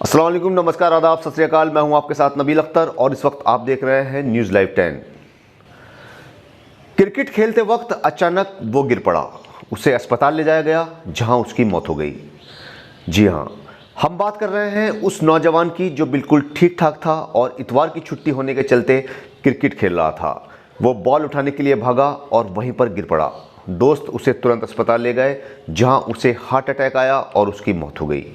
अस्सलाम वालेकुम, नमस्कार, आदाब, सत श्री अकाल। मैं हूं आपके साथ नबील अख्तर और इस वक्त आप देख रहे हैं न्यूज़ लाइव 10। क्रिकेट खेलते वक्त अचानक वो गिर पड़ा। उसे अस्पताल ले जाया गया जहां उसकी मौत हो गई। जी हां, हम बात कर रहे हैं उस नौजवान की जो बिल्कुल ठीक ठाक था और इतवार की छुट्टी होने के चलते क्रिकेट खेल रहा था। वो बॉल उठाने के लिए भागा और वहीं पर गिर पड़ा। दोस्त उसे तुरंत अस्पताल ले गए जहां उसे हार्ट अटैक आया और उसकी मौत हो गई।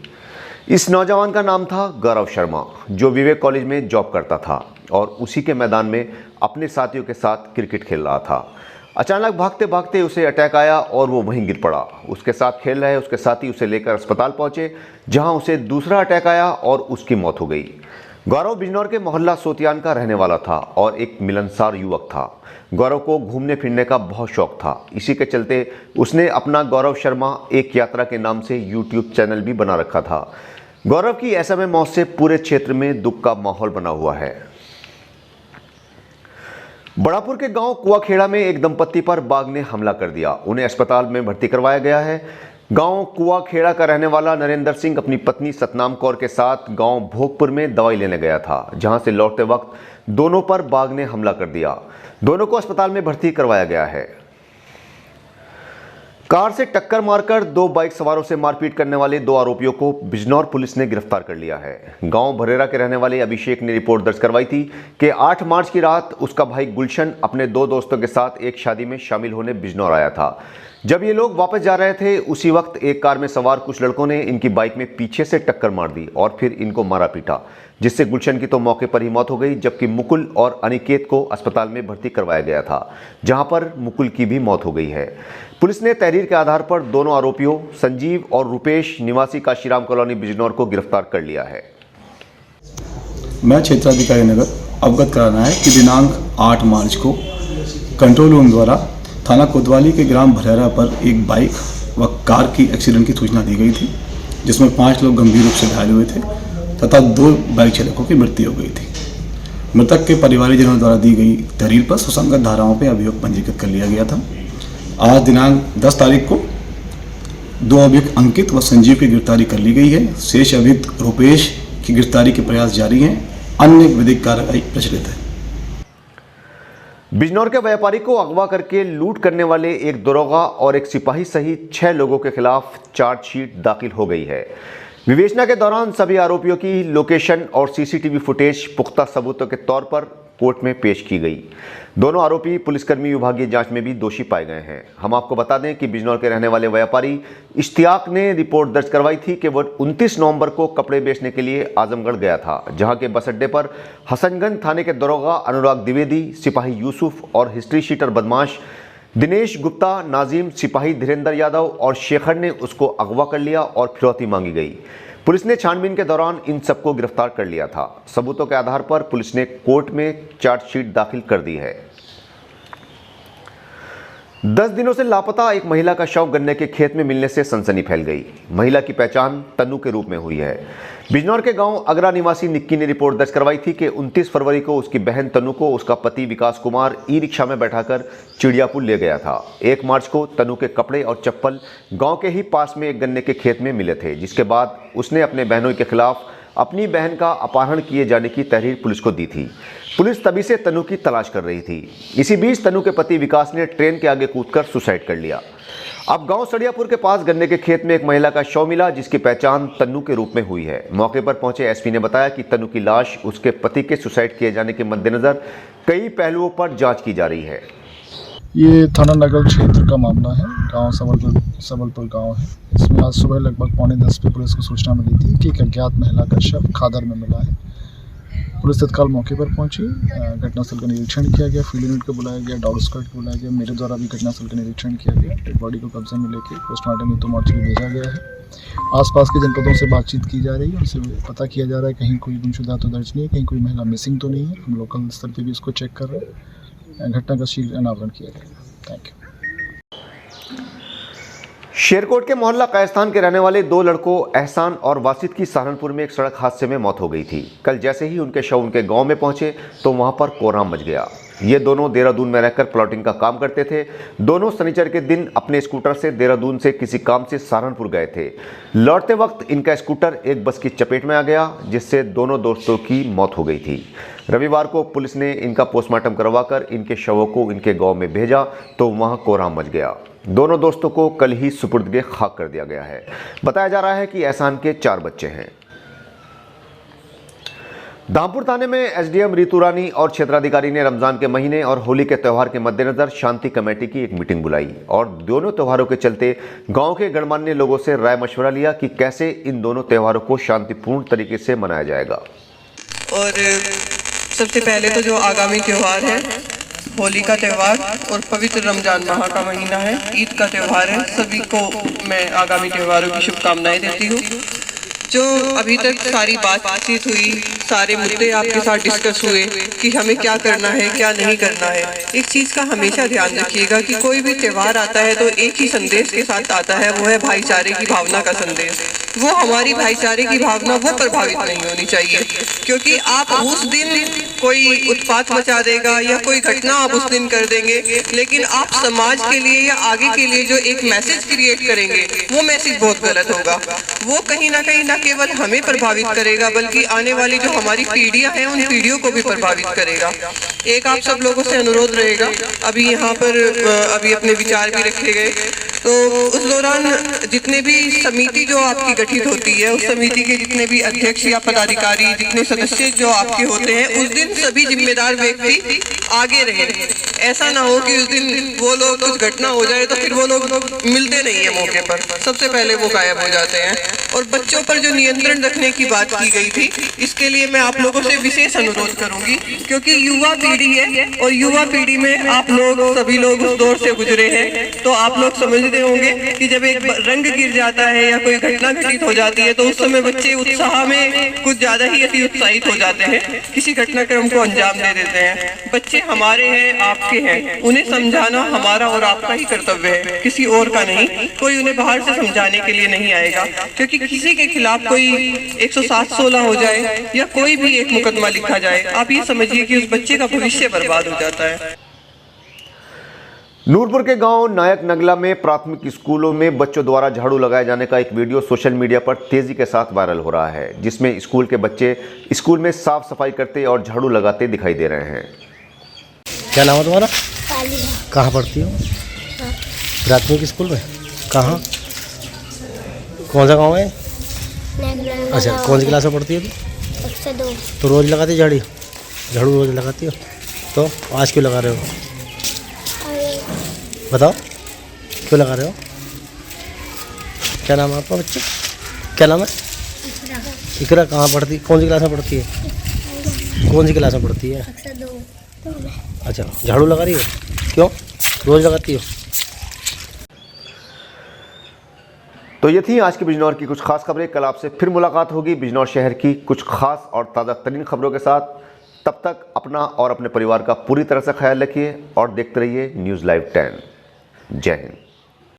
इस नौजवान का नाम था गौरव शर्मा, जो विवेक कॉलेज में जॉब करता था और उसी के मैदान में अपने साथियों के साथ क्रिकेट खेल रहा था। अचानक भागते भागते उसे अटैक आया और वो वहीं गिर पड़ा। उसके साथ खेल रहे उसके साथी उसे लेकर अस्पताल पहुंचे जहां उसे दूसरा अटैक आया और उसकी मौत हो गई। गौरव बिजनौर के मोहल्ला सोतियान का रहने वाला था और एक मिलनसार युवक था। गौरव को घूमने फिरने का बहुत शौक था। इसी के चलते उसने अपना गौरव शर्मा एक यात्रा के नाम से यूट्यूब चैनल भी बना रखा था। गौरव की ऐसे में मौत से पूरे क्षेत्र में दुख का माहौल बना हुआ है। बड़ापुर के गांव कुआखेड़ा में एक दंपत्ति पर बाघ ने हमला कर दिया। उन्हें अस्पताल में भर्ती करवाया गया है। गांव कुआखेड़ा का रहने वाला नरेंद्र सिंह अपनी पत्नी सतनाम कौर के साथ गांव भोगपुर में दवाई लेने गया था, जहां से लौटते वक्त दोनों पर बाघ ने हमला कर दिया। दोनों को अस्पताल में भर्ती करवाया गया है। कार से टक्कर मारकर दो बाइक सवारों से मारपीट करने वाले दो आरोपियों को बिजनौर पुलिस ने गिरफ्तार कर लिया है। गांव भरेरा के रहने वाले अभिषेक ने रिपोर्ट दर्ज करवाई थी कि 8 मार्च की रात उसका भाई गुलशन अपने दो दोस्तों के साथ एक शादी में शामिल होने बिजनौर आया था। जब ये लोग वापस जा रहे थे उसी वक्त एक कार में सवार कुछ लड़कों ने इनकी बाइक में पीछे से टक्कर मार दी और फिर इनको मारा पीटा, जिससे गुलशन की तो मौके पर ही मौत हो गई, जबकि मुकुल और अनिकेत को अस्पताल में भर्ती करवाया गया था, जहां पर मुकुल की भी मौत हो गई है। पुलिस ने तहरीर के आधार पर दोनों आरोपियों संजीव और रूपेश निवासी काशीराम कॉलोनी बिजनौर को गिरफ्तार कर लिया है। मैं क्षेत्राधिकारी नगर अवगत कराना है कि दिनांक 8 मार्च को कंट्रोल रूम द्वारा थाना कोतवाली के ग्राम भरेरा पर एक बाइक व कार की एक्सीडेंट की सूचना दी गई थी, जिसमें 5 लोग गंभीर रूप से घायल हुए थे तथा 2 बाइक चालकों की मृत्यु हो गई थी। मृतक के परिवारजनों द्वारा दी गई तहरीर पर सुसंगत धाराओं पर अभियोग पंजीकृत कर लिया गया था। आज दिनांक 10 तारीख को 2 अभियुक्त अंकित व संजीव की गिरफ्तारी कर ली गई है। शेष अभियुक्त रूपेश की गिरफ्तारी के प्रयास जारी हैं। अन्य विधिक कार्रवाई प्रचलित है। बिजनौर के व्यापारी को अगवा करके लूट करने वाले एक दरोगा और एक सिपाही सहित 6 लोगों के खिलाफ चार्जशीट दाखिल हो गई है। विवेचना के दौरान सभी आरोपियों की लोकेशन और सीसीटीवी फुटेज पुख्ता सबूतों के तौर पर कोर्ट में पेश की गई। दोनों आरोपी पुलिसकर्मी विभागीय जांच में भी दोषी पाए गए हैं। हम आपको बता दें कि बिजनौर के रहने वाले व्यापारी इश्तियाक ने रिपोर्ट दर्ज करवाई थी कि वह 29 नवंबर को कपड़े बेचने के लिए आजमगढ़ गया था, जहां के बस अड्डे पर हसनगंज थाने के दरोगा अनुराग द्विवेदी, सिपाही यूसुफ और हिस्ट्री शीटर बदमाश दिनेश गुप्ता, नाजिम, सिपाही धीरेन्द्र यादव और शेखर ने उसको अगवा कर लिया और फिरौती मांगी गई। पुलिस ने छानबीन के दौरान इन सबको गिरफ्तार कर लिया था। सबूतों के आधार पर पुलिस ने कोर्ट में चार्जशीट दाखिल कर दी है। 10 दिनों से लापता एक महिला का शव गन्ने के खेत में मिलने से सनसनी फैल गई। महिला की पहचान तन्नू के रूप में हुई है। बिजनौर के गांव अगरा निवासी निक्की ने रिपोर्ट दर्ज करवाई थी कि 29 फरवरी को उसकी बहन तन्नू को उसका पति विकास कुमार ई रिक्शा में बैठाकर चिड़ियापुर ले गया था। 1 मार्च को तन्नू के कपड़े और चप्पल गांव के ही पास में एक गन्ने के खेत में मिले थे, जिसके बाद उसने अपने बहनों के खिलाफ अपनी बहन का अपहरण किए जाने की तहरीर पुलिस को दी थी। पुलिस तभी से तन्नू की तलाश कर रही थी। इसी बीच तन्नू के पति विकास ने ट्रेन के आगे कूदकर सुसाइड कर लिया। अब गांव सड़ियापुर के पास गन्ने के खेत में एक महिला का शव मिला, जिसकी पहचान तन्नू के रूप में हुई है। मौके पर पहुंचे एसपी ने बताया कि तन्नू की लाश उसके पति के सुसाइड किए जाने के मद्देनजर कई पहलुओं पर जाँच की जा रही है। ये थाना नगर क्षेत्र का मामला है। गांव सबलपुर गांव है। इसमें आज सुबह लगभग 9:45 पे पुलिस को सूचना मिली थी कि एक अज्ञात महिला का शव खादर में मिला है। पुलिस तत्काल मौके पर पहुंची। घटनास्थल का निरीक्षण किया गया, फील्ड यूनिट को बुलाया गया, डॉग स्क्वाड को बुलाया गया। मेरे द्वारा भी घटनास्थल का निरीक्षण किया गया। डेड बॉडी को कब्जे में लेकर पोस्टमार्टम हेतु मोर्चरी भेजा गया है। आसपास के जनपदों से बातचीत की जा रही है, उनसे पता किया जा रहा है कहीं कोई गुमशुदा तो दर्ज नहीं है, कहीं कोई महिला मिसिंग तो नहीं है। हम लोकल स्तर पर भी इसको चेक कर रहे हैं। घटना का शीघ्र अनावरण किया जाएगा। Thank you. शेरकोट के मोहल्ला कायस्थान के रहने वाले 2 लड़कों एहसान और वासित की सहारनपुर में एक सड़क हादसे में मौत हो गई थी। कल जैसे ही उनके शव उनके गांव में पहुंचे तो वहां पर कोहराम मच गया। ये दोनों देहरादून में रहकर प्लॉटिंग का काम करते थे। दोनों शनिचर के दिन अपने स्कूटर से देहरादून से किसी काम से सहारनपुर गए थे। लौटते वक्त इनका स्कूटर एक बस की चपेट में आ गया, जिससे दोनों दोस्तों की मौत हो गई थी। रविवार को पुलिस ने इनका पोस्टमार्टम करवाकर इनके शवों को इनके गांव में भेजा तो वहां कोहराम मच गया। दोनों दोस्तों को कल ही सुपुर्द खाक कर दिया गया है। बताया जा रहा है कि एहसान के 4 बच्चे हैं। धामपुर थाने में एसडीएम रितु रानी और क्षेत्राधिकारी ने रमजान के महीने और होली के त्यौहार के मद्देनजर शांति कमेटी की एक मीटिंग बुलाई और दोनों त्योहारों के चलते गांव के गणमान्य लोगों से राय मशवरा लिया कि कैसे इन दोनों त्योहारों को शांतिपूर्ण तरीके से मनाया जाएगा। और सबसे पहले तो जो आगामी त्यौहार है, होली का त्यौहार और पवित्र रमजान माह का महीना है, ईद का त्यौहार है, सभी को मैं आगामी त्योहारों की शुभकामनाएं देती हूँ। जो अभी तक सारी बातचीत हुई, सारे मुद्दे आपके साथ डिस्कस हुए कि हमें क्या करना है क्या नहीं करना है, एक चीज़ का हमेशा ध्यान रखिएगा कि कोई भी त्यौहार आता है तो एक ही संदेश के साथ आता है, वो है भाईचारे की भावना का संदेश। वो हमारी भाईचारे की भावना वो प्रभावित नहीं होनी चाहिए, क्योंकि आप उस दिन कोई उत्पात मचा देगा या कोई घटना आप उस दिन कर देंगे, लेकिन आप समाज के लिए या आगे के लिए जो एक मैसेज क्रिएट करेंगे वो मैसेज बहुत गलत होगा। वो कहीं ना केवल हमें प्रभावित करेगा बल्कि आने वाली जो हमारी पीढ़ियां हैं उन पीढ़ियों को भी प्रभावित करेगा। एक आप सब लोगों से अनुरोध रहेगा, अभी यहाँ पर अभी अपने विचार भी रखे गए, तो उस दौरान जितने भी समिति जो आपकी गठित होती है, उस समिति के जितने भी अध्यक्ष या पदाधिकारी, जितने सदस्य जो आपके होते हैं, उस दिन सभी जिम्मेदार व्यक्ति आगे रहे। ऐसा ना हो कि उस दिन वो लोग कुछ घटना हो जाए तो फिर वो लोग मिलते नहीं है मौके पर, सबसे पहले वो गायब हो जाते हैं। और बच्चों पर जो नियंत्रण रखने की बात की गई थी, इसके लिए मैं आप लोगों से विशेष अनुरोध करूंगी, क्योंकि युवा पीढ़ी है और युवा पीढ़ी में आप लोग सभी लोग उस दौर से गुजरे हैं, तो आप लोग समझते होंगे कि जब एक रंग गिर जाता है या कोई घटना घटित हो जाती है तो उस समय बच्चे उत्साह में कुछ ज्यादा ही अति उत्साहित हो जाते हैं, किसी घटनाक्रम को अंजाम दे देते हैं। बच्चे हमारे हैं, आपके हैं, उन्हें समझाना हमारा और आपका ही कर्तव्य है, किसी और का नहीं। कोई उन्हें बाहर से समझाने के लिए नहीं आएगा, क्योंकि किसी के खिलाफ कोई 107-16 हो जाए या कोई भी एक मुकदमा लिखा जाए, आप ये समझिए कि उस बच्चे का भविष्य बर्बाद हो जाता है। नूरपुर के गांव नायक नगला में प्राथमिक स्कूलों में बच्चों द्वारा झाड़ू लगाए जाने का एक वीडियो सोशल मीडिया पर तेजी के साथ वायरल हो रहा है, जिसमें स्कूल के बच्चे स्कूल में साफ सफाई करते और झाड़ू लगाते दिखाई दे रहे हैं। क्या नाम है तुम्हारा? कहाँ पढ़ती हो? प्राथमिक स्कूल में? कहाँ? कौन सा गांव है? अच्छा, कौन सी क्लास में पढ़ती हो तुम? कक्षा 2। तो रोज़ लगाती झाड़ू रोज़ लगाती हो, तो आज क्यों लगा रहे हो? बताओ क्यों लगा रहे हो? क्या नाम है आपका बच्चे? क्या नाम है? इकरा। कहाँ पढ़ती, कौन सी क्लास में पढ़ती है? कौन सी क्लास में पढ़ती है? कक्षा 2। अच्छा, झाड़ू लगा रही हो? क्यों रोज़ लगाती हो? तो ये थी आज की बिजनौर की कुछ खास खबरें। कल आपसे फिर मुलाकात होगी बिजनौर शहर की कुछ खास और ताज़ा तरीन खबरों के साथ। तब तक अपना और अपने परिवार का पूरी तरह से ख्याल रखिए और देखते रहिए न्यूज़ लाइव 10। जय हिंद।